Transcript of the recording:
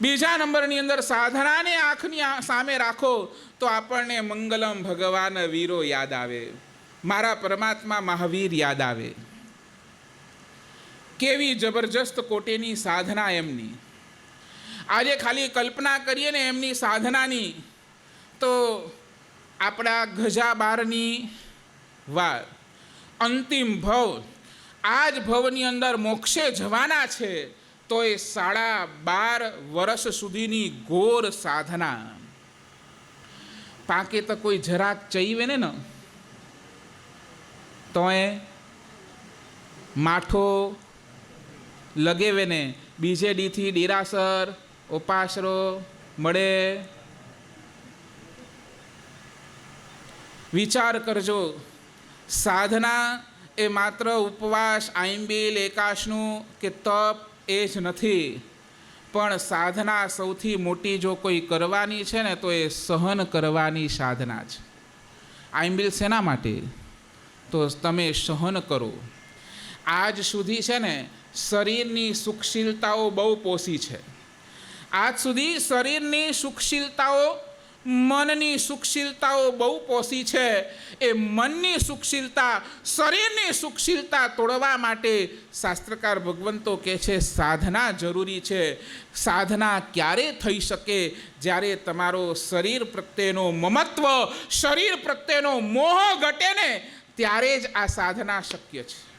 બીજા નંબરની અંદર સાધનાને આંખની સામે રાખો તો આપણને મંગલમ ભગવાન વીરો યાદ આવે, મારા પરમાત્મા મહાવીર યાદ આવે. કેવી જબરજસ્ત કોટીની સાધના એમની. આજે ખાલી કલ્પના કરીએ ને એમની સાધનાની તો આપણા ગજા બારની વાત, અંતિમ ભવ, આ જ ભવની અંદર મોક્ષે જવાના છે તો એ 12.5 વર્ષ સુધીની ઘોર સાધના. પાકે તો કોઈ જરાક ચઈવે ને તો એ માઠો લગેવે ને બીજે દીથી ડેરાસર ઉપાસરો મળે. વિચાર કરજો, સાધના એ માત્ર ઉપવાસ, આંબીલ, એકાશનું કે તપ એ જ નથી, પણ સાધના સૌથી મોટી જો કોઈ કરવાની છે ને તો એ સહન કરવાની સાધના છે. આંબીલ શેના માટે? તો તમે સહન કરો. આજ સુધી છે ને શરીરની સુખશીલતાઓ બહુ પોસી છે. આજ સુધી શરીરની સુખશીલતાઓ, મનની સુખશીલતાઓ બહુ પોસી છે. એ મનની સુખશીલતા, શરીરની સુખશીલતા તોડવા માટે શાસ્ત્રકાર ભગવંતો કહે છે સાધના જરૂરી છે. સાધના ક્યારે થઈ શકે? જ્યારે તમારો શરીર પ્રત્યેનો મમત્વ, શરીર પ્રત્યેનો મોહ ઘટે ને ત્યારે જ આ સાધના શક્ય છે.